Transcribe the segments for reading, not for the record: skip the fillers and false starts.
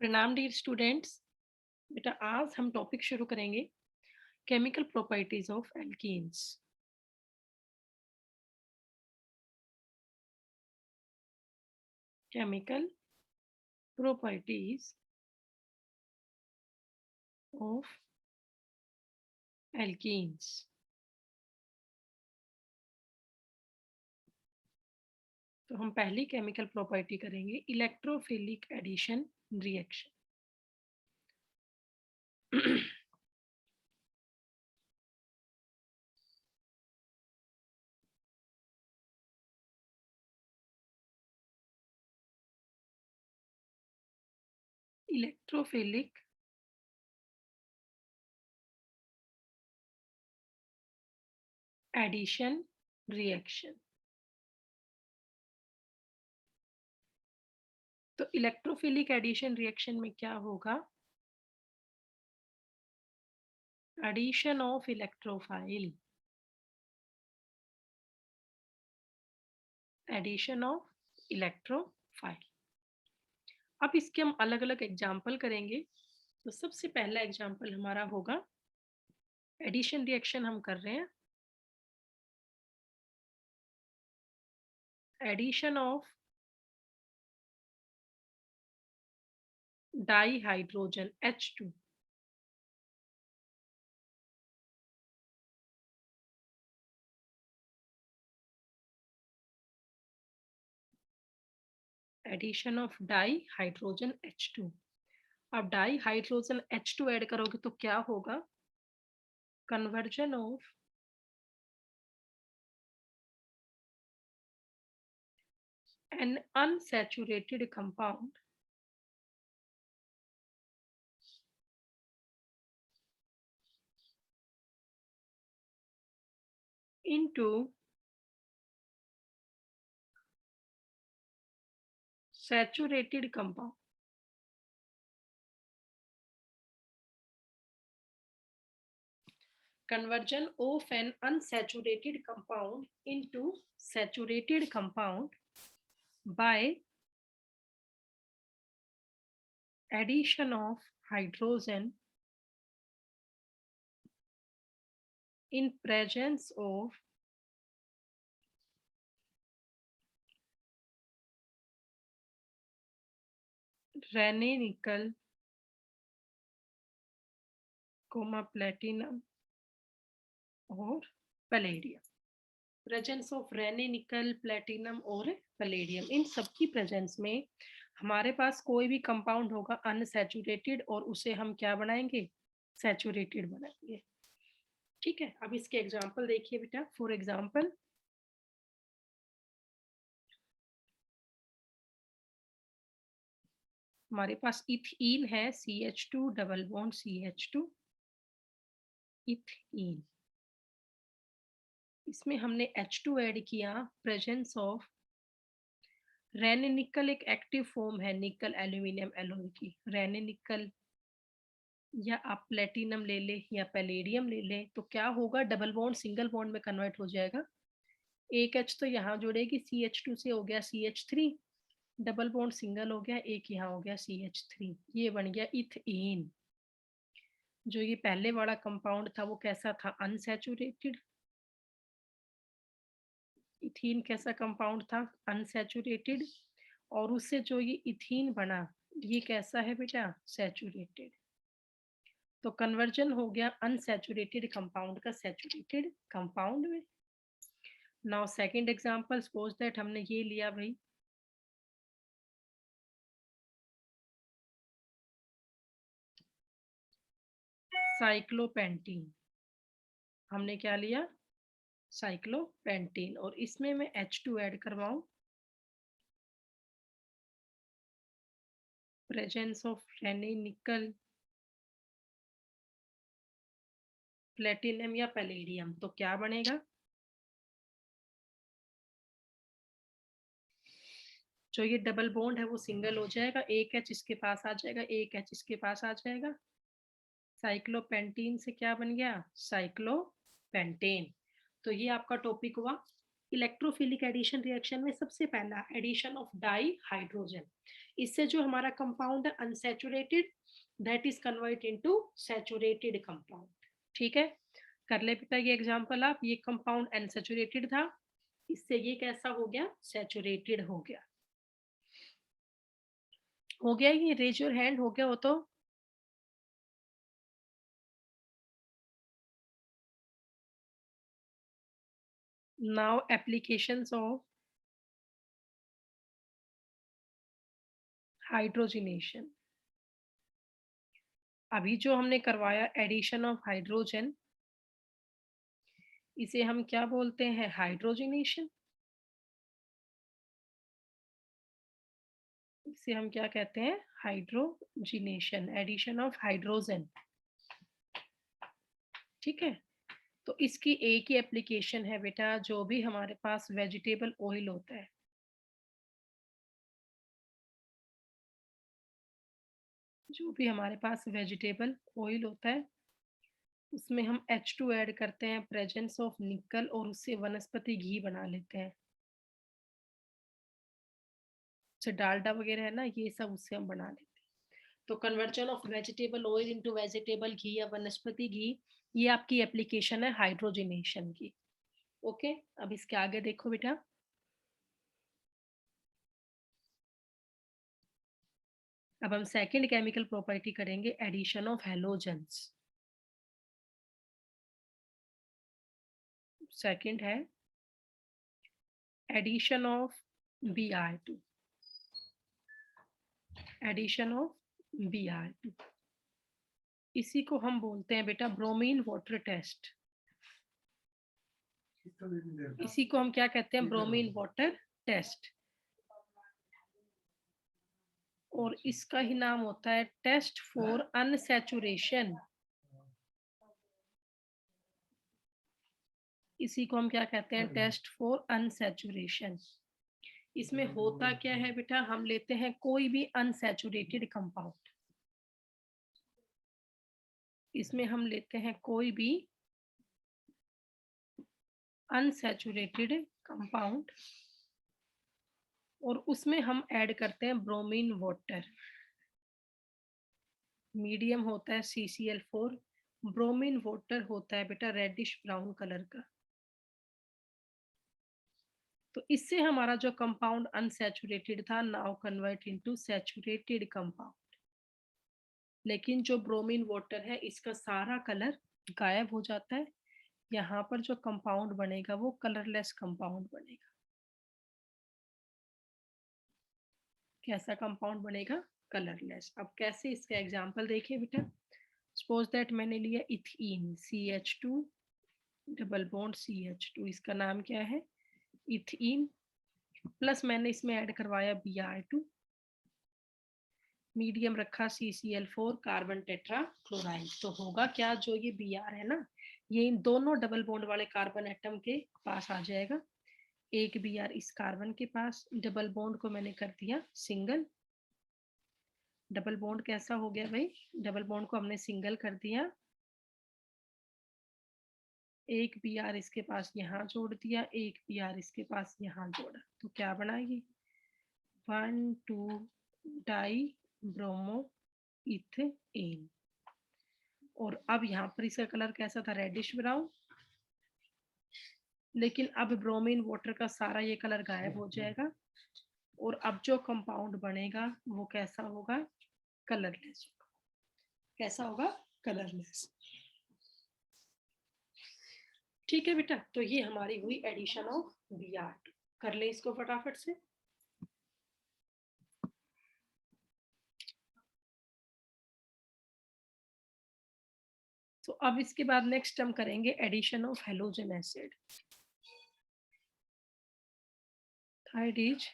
प्रणाम dear students. बेटा आज हम टॉपिक शुरू करेंगे chemical properties of alkenes. Chemical properties of alkenes. तो हम पहली केमिकल प्रॉपर्टी करेंगे electrophilic addition reaction. Electrophilic addition reaction. तो इलेक्ट्रोफिलिक एडिशन रिएक्शन में क्या होगा? Addition of electrophile, addition of electrophile. अब इसके हम अलग अलग एग्जाम्पल करेंगे। तो सबसे पहला एग्जाम्पल हमारा होगा, एडिशन रिएक्शन हम कर रहे हैं, addition of di hydrogen H2। Addition of di hydrogen H2। अब डाई हाइड्रोजन H2 ऐड करोगे तो क्या होगा? Conversion of an unsaturated compound into saturated compound। Conversion of an unsaturated compound into saturated compound by addition of hydrogen in presence of Raney nickel, platinum और palladium. Presence of Raney nickel, platinum और palladium, इन सब की presence में हमारे पास कोई भी compound होगा unsaturated और उसे हम क्या बनाएंगे? सैचुरेटेड बनाएंगे। ठीक है, अब इसके एग्जांपल देखिए बेटा। फॉर एग्जांपल हमारे पास इथीन है, CH2 double bond CH2, ethene. इसमें हमने H2 ऐड किया, प्रेजेंस ऑफ रेने निकल। एक एक्टिव फॉर्म है निकल एल्यूमिनियम एलॉय की, रेने निकल, या आप प्लेटिनम ले ले या पैलेडियम ले ले। तो क्या होगा? डबल बॉन्ड सिंगल बॉन्ड में कन्वर्ट हो जाएगा। एक H तो यहाँ जुड़ेगी, CH2 से हो गया CH3, डबल बॉन्ड सिंगल हो गया, एक यहाँ हो गया CH3, ये बन गया इथेन। जो ये पहले वाला कंपाउंड था वो कैसा था? अनसैचुरेटेड। इथीन कैसा कंपाउंड था? अनसैचुरेटेड। और उससे जो ये इथीन बना ये कैसा है बेटा? सैचुरेटेड। तो कन्वर्जन हो गया अनसैचुरेटेड कंपाउंड का सैचुरेटेड कंपाउंड में। Now second example, suppose that हमने ये लिया भाई साइक्लोपेंटीन। हमने क्या लिया? साइक्लोपेंटीन। और इसमें मैं H2 ऐड करवाऊं, presence of Raney nickel, platinum या पैलेडियम। तो क्या बनेगा? जो ये डबल बॉन्ड है वो सिंगल हो जाएगा, एक H इसके पास आ जाएगा, एक H इसके पास आ जाएगा। साइक्लोपेंटीन से क्या बन गया? साइक्लोपेंटेन। तो ये आपका टॉपिक हुआ इलेक्ट्रोफिलिक एडिशन रिएक्शन में सबसे पहला एडिशन ऑफ डाई हाइड्रोजन, इससे जो हमारा कंपाउंड है unsaturated, that is convert into saturated compound. ठीक है, कर ले बेटा ये एग्जांपल आप, ये कंपाउंड अनसैचुरेटेड था, इससे ये कैसा हो गया, सैचुरेटेड हो गया। हो गया ये, रेज योर हैंड, हो गया हो तो। Now applications of hydrogenation. अभी जो हमने करवाया एडिशन ऑफ हाइड्रोजन, इसे हम क्या बोलते हैं, हाइड्रोजनेशन। इसे हम क्या कहते हैं, हाइड्रोजनेशन, एडिशन ऑफ हाइड्रोजन। ठीक है, तो इसकी एक ही एप्लीकेशन है बेटा, जो भी हमारे पास वेजिटेबल ऑयल होता है, जो भी हमारे पास वेजिटेबल ऑयल होता है, उसमें हम H2 ऐड करते हैं प्रेजेंस ऑफ निकल, और उससे वनस्पति घी बना लेते हैं। जो डालडा वगैरह है ना, ये सब उससे हम बना लेते हैं। तो conversion of vegetable oil into vegetable ghee या वनस्पति घी, ये आपकी एप्लीकेशन है हाइड्रोजनेशन की। ओके, अब इसके आगे देखो बेटा। अब हम सेकंड केमिकल प्रॉपर्टी करेंगे, एडिशन ऑफ हैलोजेंस। सेकंड है addition of Br2, addition of Br2। इसी को हम बोलते हैं बेटा ब्रोमीन वाटर टेस्ट। इसी को हम क्या कहते हैं, ब्रोमीन वाटर टेस्ट। और इसका ही नाम होता है टेस्ट फॉर अनसैचुरेशन। इसी को हम क्या कहते हैं, टेस्ट फॉर अनसैचुरेशन। इसमें होता क्या है बेटा, हम लेते हैं कोई भी अनसैचुरेटेड कंपाउंड, इसमें हम लेते हैं कोई भी अनसैचुरेटेड कंपाउंड, और उसमें हम ऐड करते हैं ब्रोमीन वाटर। मीडियम होता है CCl4, ब्रोमीन वाटर होता है बेटा रेडिश ब्राउन कलर का। तो इससे हमारा जो कंपाउंड अनसैचुरेटेड था, now convert into saturated compound. लेकिन जो ब्रोमीन वाटर है, इसका सारा कलर गायब हो जाता है। यहाँ पर जो कंपाउंड बनेगा वो कलरलेस कंपाउंड बनेगा। कैसा कंपाउंड बनेगा, कलरलेस। अब कैसे, इसका एग्जांपल देखिए बेटा। सपोज दैट मैंने लिया ethene CH2 double bond CH2, इसका नाम क्या है, इथीन, प्लस मैंने इसमें ऐड करवाया Br2, मीडियम रखा CCl4 कार्बन टेट्रा क्लोराइड। तो होगा क्या, जो ये Br है ना, ये इन दोनों डबल बॉन्ड वाले कार्बन एटम के पास आ जाएगा। एक Br इस कार्बन के पास, डबल बॉन्ड को मैंने कर दिया सिंगल। डबल बॉन्ड कैसा हो गया भाई, डबल बॉन्ड को हमने सिंगल कर दिया। एक Br इसके पास यहाँ जोड़ दिया, एक Br इसके पास यहाँ जोड़ा, तो क्या बनाएगी, 1,2 डाई ब्रोमो इथेन। और अब यहाँ पर इसका कलर कैसा था, रेडिश ब्राउन। लेकिन अब ब्रोमीन वाटर का सारा ये कलर गायब हो जाएगा, और अब जो कंपाउंड बनेगा वो कैसा होगा, कलरलेस होगा। कैसा होगा, कलरलेस। ठीक है बेटा, तो ये हमारी हुई एडिशन ऑफ Br2। कर ले इसको फटाफट से। तो अब इसके बाद नेक्स्ट हम करेंगे addition of halogen acid. Third is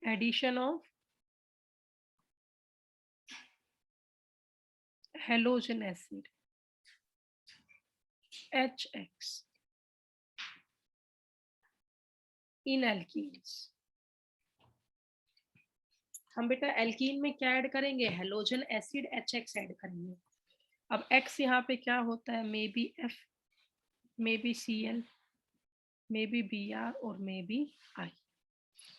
addition of halogen acid HX in alkenes. हम बेटा एल्कीन में क्या ऐड करेंगे, हेलोजन एसिड HX ऐड करेंगे। अब X यहाँ पे क्या होता है, may be F, may be Cl, may be Br और मे बी I।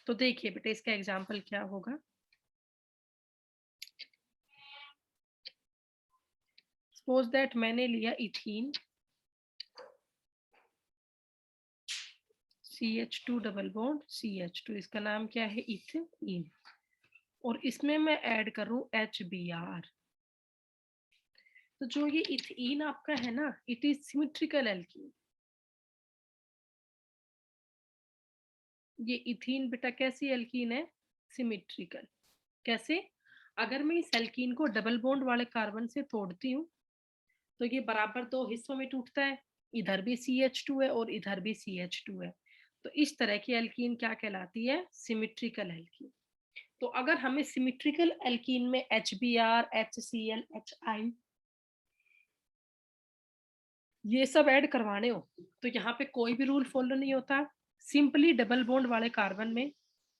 तो देखिए बेटा इसका एग्जाम्पल क्या होगा। सपोज दैट मैंने लिया ethene, CH2 double bond CH2, इसका नाम क्या है, इथीन, और इसमें मैं ऐड करूं HBr। तो जो ये इथीन आपका है ना, इट इज सिमेट्रिकल एल्कीन। ये इथीन बेटा कैसी एल्कीन है, सिमेट्रिकल। कैसे, अगर मैं इस एल्कीन को डबल बॉन्ड वाले कार्बन से तोड़ती हूँ तो ये बराबर दो हिस्सों में टूटता है, इधर भी CH2 है और इधर भी CH2 है। तो इस तरह की एल्कीन क्या कहलाती है, सिमेट्रिकल एल्कीन। तो अगर हमें सिमेट्रिकल एल्कीन में HBr, HCl, HI ये सब ऐड करवाने हो तो यहाँ पे कोई भी रूल फॉलो नहीं होता। सिंपली डबल बॉन्ड वाले कार्बन में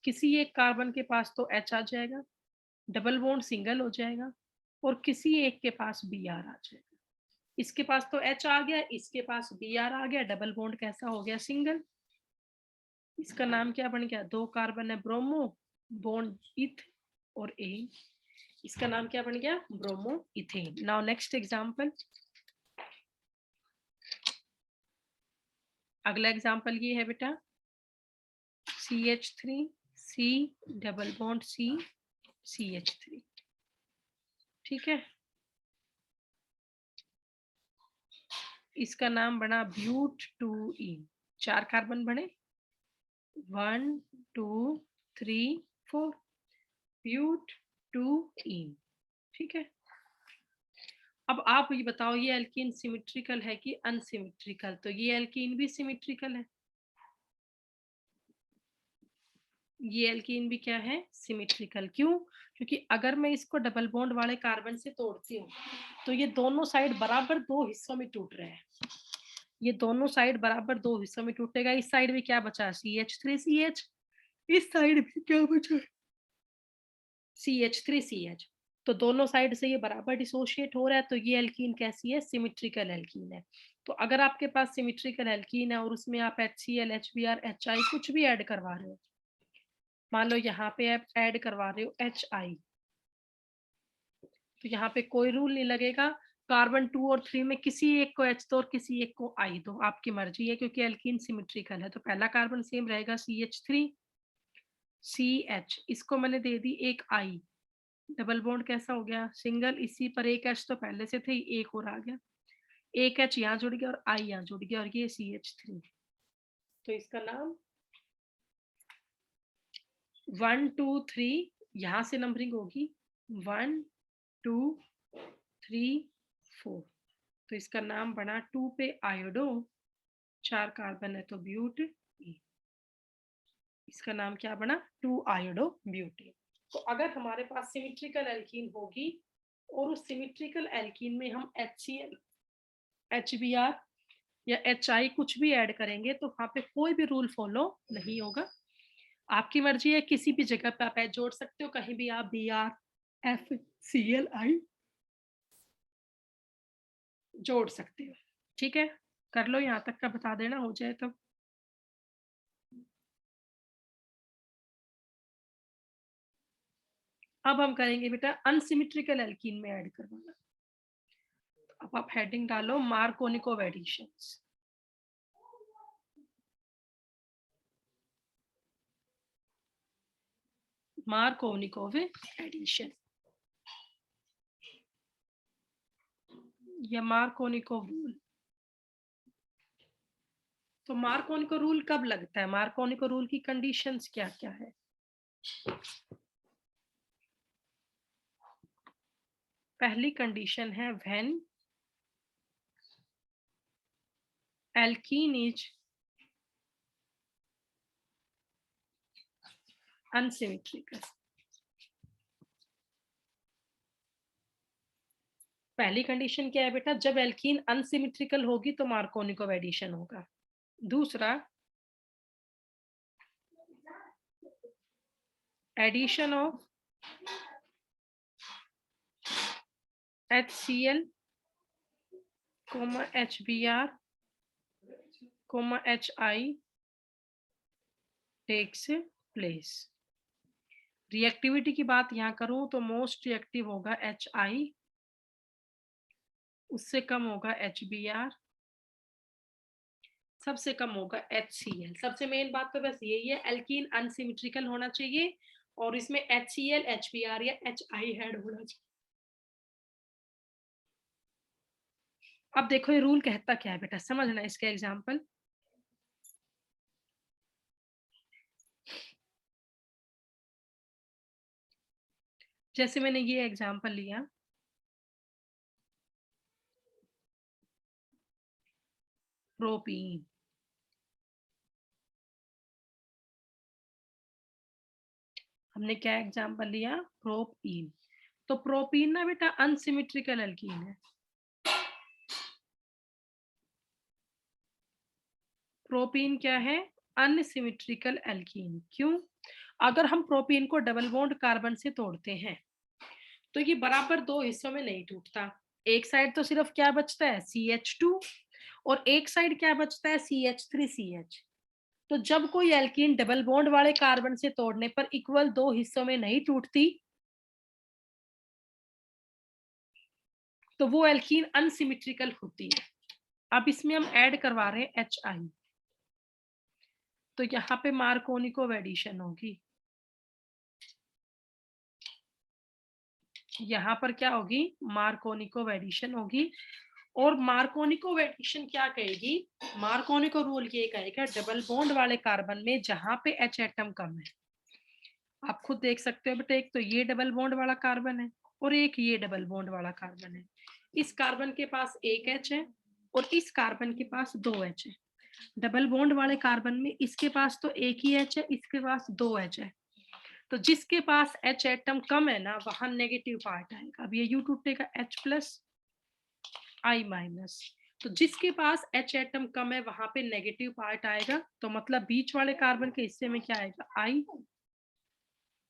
किसी एक कार्बन के पास तो H आ जाएगा, डबल बॉन्ड सिंगल हो जाएगा, और किसी एक के पास Br आ जाएगा। इसके पास तो H आ गया, इसके पास Br आ गया, डबल बॉन्ड कैसा हो गया, सिंगल। इसका नाम क्या बन गया, दो कार्बन है ब्रोमो, बॉन्ड इथ और ए, इसका नाम क्या बन गया, bromo ethane. Now next example, अगला एग्जांपल ये है बेटा CH3 C double bond C CH3, ठीक है। इसका नाम बना ब्यूट 2ईन, चार कार्बन बने, 1 2 3 4, ब्यूट 2ईन, ठीक है। अब आप ये बताओ ये एल्कीन सिमेट्रिकल है कि अनसिमेट्रिकल, तो ये एल्कीन भी सिमेट्रिकल है, ये एल्कीन भी क्या है, सिमेट्रिकल। क्यों, क्योंकि अगर मैं इसको डबल बॉन्ड वाले कार्बन से तोड़ती हूँ तो ये दोनों साइड बराबर दो हिस्सों में टूट रहे हैं, ये दोनों साइड बराबर दो हिस्सों में टूटेगा। इस साइड में क्या बचा, CH3CH, इस साइड भी क्या बचा, CH3CH। तो दोनों साइड से ये बराबर डिसोशिएट हो रहा है, तो ये एल्कीन कैसी है, सिमेट्रिकल एल्कीन है। तो अगर आपके पास सिमेट्रिकल एल्कीन है और उसमें आप HCl, HBr, HI कुछ भी ऐड करवा रहे हो, मान लो यहाँ पे आप ऐड करवा रहे हो HI, तो यहाँ पे कोई रूल नहीं लगेगा, कार्बन 2 और 3 में किसी एक को H दो और किसी एक को I दो, आपकी मर्जी है, क्योंकि एल्कीन सिमेट्रिकल है। तो पहला कार्बन सेम रहेगा CH3 CH, इसको मैंने दे दी एक I, डबल बॉन्ड कैसा हो गया, सिंगल, इसी पर एक H तो पहले से थे, एक और आ गया, एक H यहाँ जुड़ गया और I यहाँ जुड़ गया, और ये CH3। तो इसका नाम 1 2 3, यहाँ से नंबरिंग होगी 1 2 3 4, तो इसका नाम बना 2 पे आयोडो, चार कार्बन है तो ब्यूट ई, इसका नाम क्या बना, 2 आयोडो ब्यूटेन। तो अगर हमारे पास सिमेट्रिकल एल्कीन होगी और उस सिमेट्रिकल एल्कीन में हम HCl, HBr या HI कुछ भी ऐड करेंगे तो वहां पे कोई भी रूल फॉलो नहीं होगा। आपकी मर्जी है, किसी भी जगह पे आप H जोड़ सकते हो, कहीं भी आप BrFClI जोड़ सकते हो, ठीक है। कर लो, यहाँ तक का बता देना, हो जाए तो। अब हम करेंगे बेटा अनसिमेट्रिकल एल्कीन में ऐड करवाना। अब आप हेडिंग डालो मार्कोनिकोव एडिशंस। मार्कोनिकोव एडिशन या मार्कोनिकोव रूल। तो मार्कोनिको रूल कब लगता है, मार्कोनिको रूल की कंडीशंस क्या क्या है। पहली कंडीशन है व्हेन एल्कीन इज अनसिमेट्रिकल। पहली कंडीशन क्या है बेटा, जब एल्कीन अनसिमेट्रिकल होगी तो मार्कोनिको एडिशन होगा। दूसरा, addition of HCl comma HBr comma HI takes place. Reactivity की बात यहाँ करूं तो मोस्ट रिएक्टिव होगा HI, उससे कम होगा HBr, सबसे कम होगा HCl। सबसे मेन बात तो बस यही है, एल्कीन अनसिमेट्रिकल होना चाहिए और इसमें HCl, HBr या HI ऐड होना चाहिए। अब देखो ये रूल कहता क्या है बेटा, समझना इसका एग्जांपल। जैसे मैंने ये एग्जांपल लिया, प्रोपीन, हमने क्या एग्जांपल लिया, प्रोपीन। तो प्रोपीन ना बेटा अनसिमेट्रिकल एल्कीन है। प्रोपीन क्या है, अनसिमेट्रिकल एल्कीन। क्यों? अगर हम प्रोपीन को डबल बॉन्ड कार्बन से तोड़ते हैं तो ये बराबर दो हिस्सों में नहीं टूटता। एक साइड तो सिर्फ क्या बचता है, CH2, और एक साइड क्या बचता है, CH3CH। तो जब कोई एल्कीन डबल बॉन्ड वाले कार्बन से तोड़ने पर इक्वल दो हिस्सों में नहीं टूटती तो वो एल्कीन अनसिमेट्रिकल होती है। अब इसमें हम ऐड करवा रहे हैं HI, तो यहाँ पे मार्कोनिको एडिशन होगी, यहाँ पर क्या होगी, मार्कोनिको एडिशन होगी। और मार्कोनिको एडिशन क्या कहेगी, मार्कोनिको रूल ये कहेगा डबल बॉन्ड वाले कार्बन में जहां पे H एटम कम है, आप खुद देख सकते हो बेटा, एक तो ये डबल बॉन्ड वाला कार्बन है और एक ये डबल बॉन्ड वाला कार्बन है। इस कार्बन के पास एक H है और इस कार्बन के पास दो H है। डबल बॉन्ड वाले कार्बन में इसके पास तो एक ही H है, इसके पास दो H है। तो जिसके पास H एटम कम है ना, वहां नेगेटिव पार्ट आएगा। अब ये U टूटेगा H+ I-। तो जिसके पास H एटम कम है वहां पे नेगेटिव पार्ट आएगा, तो मतलब बीच वाले कार्बन के हिस्से में क्या आएगा, I।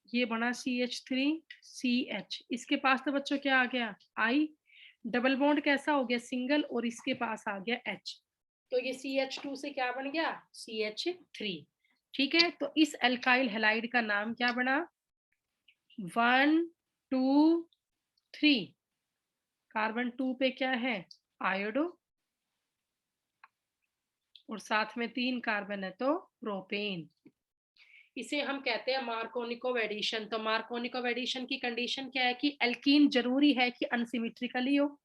ये बना CH3CH, इसके पास तो बच्चों क्या आ गया, I। डबल बॉन्ड कैसा हो गया, सिंगल, और इसके पास आ गया H। तो ये CH2 से क्या बन गया, CH3। ठीक है, तो इस एल्काइल हैलाइड का नाम क्या बना, 1 2 3। कार्बन 2 पे क्या है, आयोडो, और साथ में 3 कार्बन है तो प्रोपेन। इसे हम कहते हैं मार्कोनिको एडिशन। तो मार्कोनिको एडिशन की कंडीशन क्या है कि एल्कीन जरूरी है कि अनसिमेट्रिकली हो,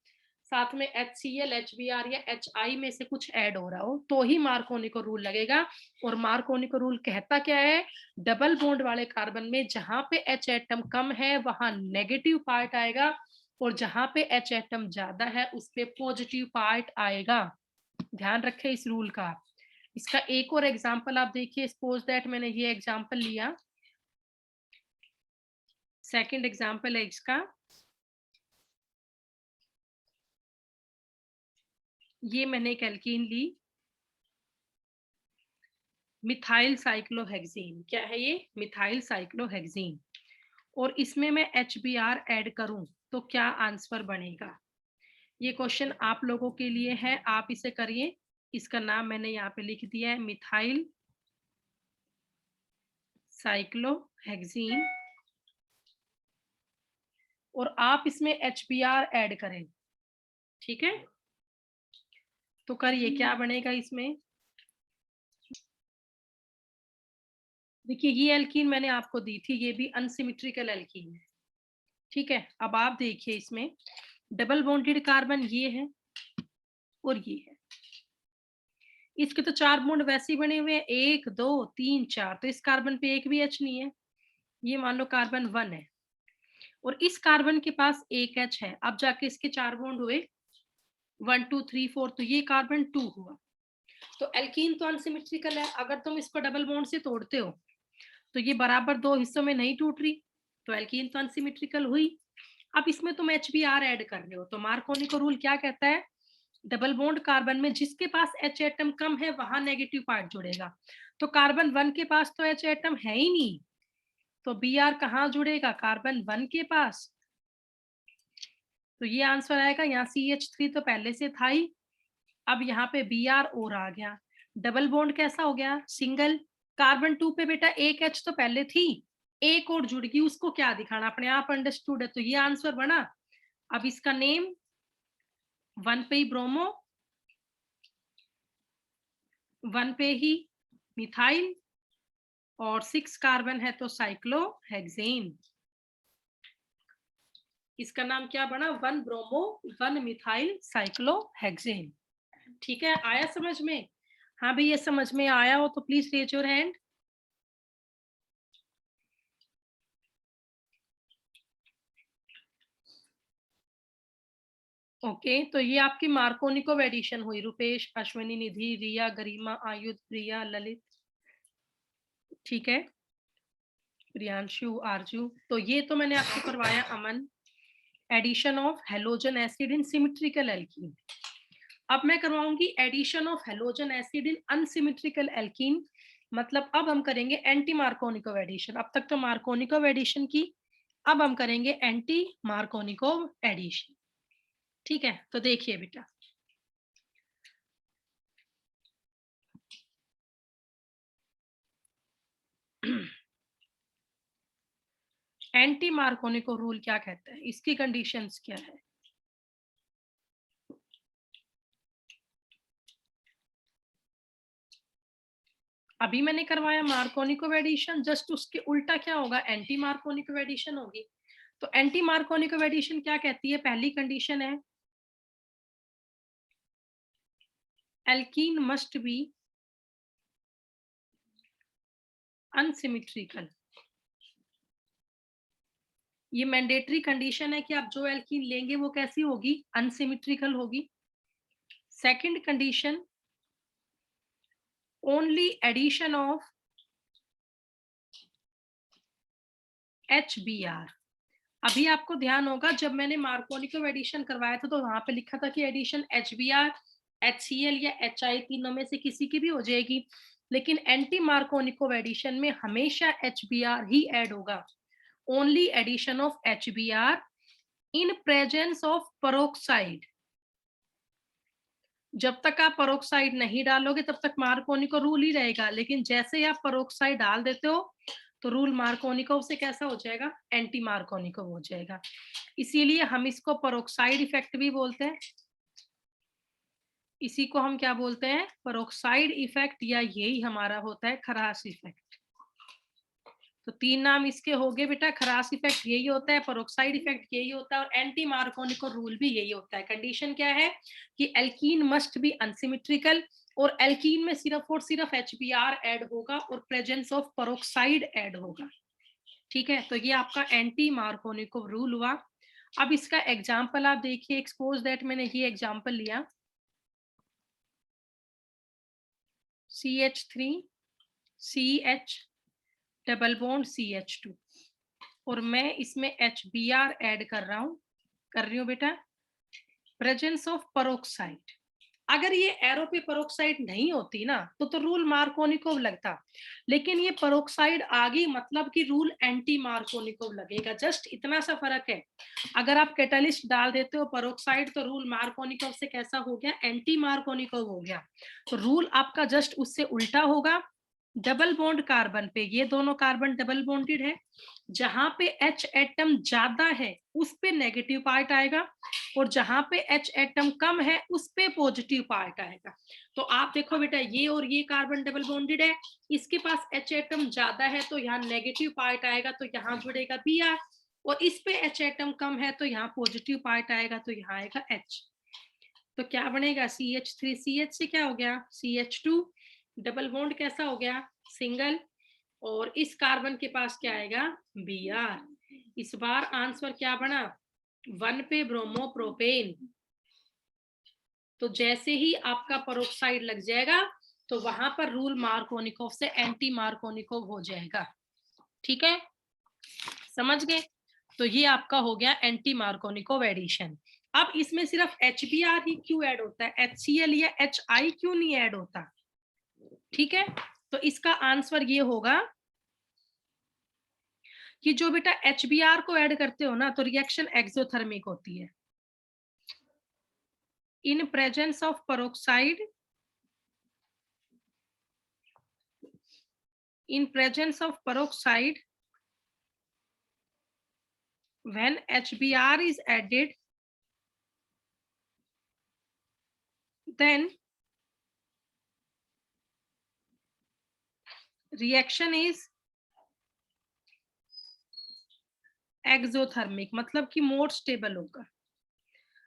साथ में HCl, HBr या HI में से कुछ ऐड हो रहा हो, तो ही मार्कोनिको रूल लगेगा। और मार्कोनिको रूल कहता क्या है, डबल बॉन्ड वाले कार्बन में जहां पे H एटम कम है वहां नेगेटिव पार्ट आएगा, और जहां पे H एटम ज्यादा है उस पे पॉजिटिव पार्ट आएगा। ध्यान रखें इस रूल का। इसका एक और एग्जांपल आप देखिए, सपोज दैट मैंने ये एग्जांपल लिया, सेकंड एग्जांपल है इसका, ये मैंने एक एल्कीन ली, मिथाइल साइक्लोहेक्सीन। क्या है ये, मिथाइल साइक्लोहेक्सीन। और इसमें मैं HBr ऐड करूं तो क्या आंसर बनेगा। ये क्वेश्चन आप लोगों के लिए है, आप इसे करिए। इसका नाम मैंने यहाँ पे लिख दिया है, मिथाइल साइक्लोहेक्सीन, और आप इसमें HBr ऐड करें। ठीक है, तो करिए, क्या बनेगा इसमें। देखिए ये एल्कीन मैंने आपको दी थी, ये भी अनसिमेट्रिकल एल्कीन है। ठीक है, अब आप देखिए इसमें डबल बॉन्डेड कार्बन ये है और ये है, इसके तो 4 बॉन्ड वैसे ही बने हुए हैं, 1 2 3 4, तो इस कार्बन पे एक भी H नहीं है। ये मान लो कार्बन 1 है और इस कार्बन के पास एक H है। अब जाके इसके 4 बॉन्ड हुए, 1 2 3 4, तो ये कार्बन 2 हुआ। तो एल्कीन तो अनसिमेट्रिकल है, अगर तुम इसको डबल बॉन्ड से तोड़ते हो तो ये बराबर दो हिस्सों में नहीं टूट रही, तो एल्कीन तो अनसिमेट्रिकल हुई। अब इसमें तुम HBr ऐड कर रहे हो, तो मार्कोनिको रूल क्या कहता है, डबल बॉन्ड कार्बन में जिसके पास H एटम कम है वहां नेगेटिव पार्ट जुड़ेगा। तो कार्बन 1 के पास तो H एटम है ही नहीं, तो Br कहाँ जुड़ेगा, कार्बन 1 के पास। तो ये आंसर आएगा, यहाँ CH3 तो पहले से था ही, अब यहाँ पे Br और आ गया, डबल बॉन्ड कैसा हो गया, सिंगल। कार्बन 2 पे बेटा एक H तो पहले थी, एक और जुड़ गई, उसको क्या दिखाना, अपने आप अंडरस्टूड है, तो ये आंसर बना। अब इसका नेम 1 पे ही ब्रोमो, 1 पे ही मिथाइल, और 6 कार्बन है तो साइक्लोहेक्सेन। इसका नाम क्या बना, 1 ब्रोमो 1 मिथाइल साइक्लोहेक्सेन। ठीक है, आया समझ में? हाँ भाई, ये समझ में आया हो तो please raise your hand. Okay, तो ये आपकी मार्कोनिकोव एडिशन हुई, रुपेश, अश्विनी, निधि, रिया, गरिमा, आयुध, प्रिया, ललित, ठीक है, प्रियांशु, आरजू। तो ये तो मैंने आपको करवाया Aman, addition of halogen acid in symmetrical alkene. अब मैं करवाऊंगी addition of halogen acid in unsymmetrical alkene, मतलब अब हम करेंगे एंटी मार्कोनिकोव एडिशन। अब तक तो मार्कोनिकोव एडिशन की, अब हम करेंगे एंटी मार्कोनिकोव एडिशन। ठीक है, तो देखिए बेटा, एंटी मार्कोनिकोव रूल क्या कहता है, इसकी कंडीशंस क्या है। अभी मैंने करवाया मार्कोनिकोव एडिशन, जस्ट उसके उल्टा क्या होगा, एंटी मार्कोनिकोव एडिशन होगी। तो एंटी मार्कोनिकोव एडिशन क्या कहती है, पहली कंडीशन है एल्कीन मस्ट बी अनसिमेट्रिकल। ये मैंडेटरी कंडीशन है कि आप जो एल्कीन लेंगे वो कैसी होगी, अनसिमेट्रिकल होगी। Second condition, only addition of HBr। अभी आपको ध्यान होगा जब मैंने मार्कोनिकोव एडिशन करवाया था तो वहां पे लिखा था कि एडिशन HBr, HCl या HI तीनों में से किसी की भी हो जाएगी, लेकिन एंटी मार्कोनिकोव एडिशन में हमेशा HBr ही ऐड होगा। Only addition of HBr in presence of peroxide. जब तक आप पेरोक्साइड नहीं डालोगे तब तक मार्कोनिकोव रूल ही रहेगा, लेकिन जैसे ही आप पेरोक्साइड डाल देते हो तो रूल मार्कोनिकोव से कैसा हो जाएगा, एंटी मार्कोनिकोव हो जाएगा। इसीलिए हम इसको पेरोक्साइड इफेक्ट भी बोलते हैं। इसी को हम क्या बोलते हैं, पेरोक्साइड इफेक्ट, या यही हमारा होता है खरास इफेक्ट। तो तीन नाम इसके हो गए बेटा, खरास इफेक्ट यही होता है, पेरोक्साइड इफेक्ट यही होता है, और एंटी मार्कोनिकोव रूल भी यही होता है। कंडीशन क्या है कि एल्कीन मस्ट बी अनसिमेट्रिकल, और एल्कीन में सिर्फ और सिर्फ HBr ऐड होगा और प्रेजेंस ऑफ पेरोक्साइड ऐड होगा। ठीक है, तो ये आपका एंटी मार्कोनिकोव रूल हुआ। अब इसका एग्जाम्पल आप देखिए, एक्सपोज दैट, मैंने ये एग्जाम्पल लिया, CH3 CH double bond CH2, और मैं इसमें HBr ऐड कर रही हूँ बेटा, प्रेजेंस ऑफ पेरोक्साइड। अगर ये एरो पे पेरोक्साइड नहीं होती ना तो रूल मार्कोनिकोव लगता, लेकिन ये पेरोक्साइड आ गई मतलब कि रूल एंटी मार्कोनिकोव लगेगा। जस्ट इतना सा फर्क है, अगर आप कैटालिस्ट डाल देते हो पेरोक्साइड तो रूल मार्कोनिकोव से कैसा हो गया, एंटी मार्कोनिकोव हो गया। तो रूल आपका जस्ट उससे उल्टा होगा। डबल बॉन्ड कार्बन पे, ये दोनों कार्बन डबल बॉन्डेड है, जहां पे H एटम ज्यादा है उस पे नेगेटिव पार्ट आएगा, और जहां पे H एटम कम है उस पे पॉजिटिव पार्ट आएगा। तो आप देखो बेटा, ये और ये कार्बन डबल बॉन्डेड है, इसके पास H एटम ज्यादा है तो यहाँ नेगेटिव पार्ट आएगा, तो यहाँ जुड़ेगा Br, और इस पे H एटम कम है तो यहाँ पॉजिटिव पार्ट आएगा, तो यहाँ आएगा H। तो क्या बनेगा, CH3 CH से क्या हो गया, CH2, डबल बॉन्ड कैसा हो गया, सिंगल, और इस कार्बन के पास क्या आएगा, Br। इस बार आंसर क्या बना, 1 पे ब्रोमो प्रोपेन। तो जैसे ही आपका पेरोक्साइड लग जाएगा तो वहां पर रूल मार्कोनिकोव से एंटी मार्कोनिकोव हो जाएगा। ठीक है, समझ गए? तो ये आपका हो गया एंटी मार्कोनिकोव एडिशन। अब इसमें सिर्फ HBr ही क्यों ऐड होता है, HCl या HI क्यों नहीं ऐड होता? ठीक है, तो इसका आंसर ये होगा कि जो बेटा HBr को ऐड करते हो ना तो रिएक्शन एक्सोथर्मिक होती है। in presence of peroxide, when HBr is added, then reaction is exothermic, मतलब कि मोर स्टेबल होगा।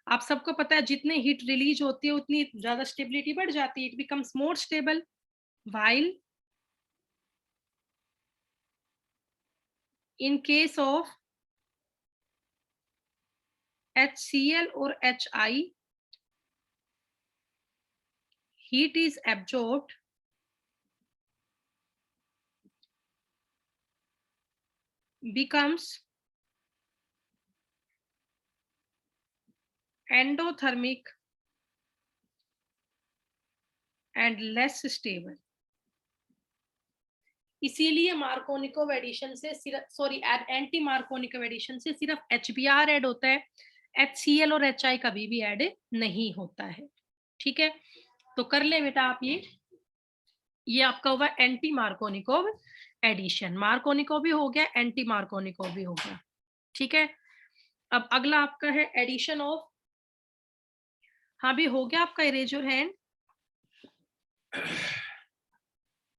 आप सबको पता है जितने हीट रिलीज होती है उतनी ज्यादा स्टेबिलिटी बढ़ जाती है, it becomes more stable. While in case of HCl or HI, heat is absorbed becomes endothermic and less stable। इसीलिए मार्कोनिकोव एडिशन से सिर्फ, सॉरी, एंटी मार्कोनिकोव एडिशन से सिर्फ HBr ऐड होता है, HCl और HI कभी भी ऐड नहीं होता है। ठीक है, तो कर ले बेटा आप ये आपका हुआ एंटी मार्कोनिकोव एडिशन। मार्कोनिकोव भी हो गया, एंटी मार्कोनिकोव भी हो गया। ठीक है, अब अगला आपका है एडिशन ऑफ, हाँ भी हो गया आपका, रेज योर हैंड।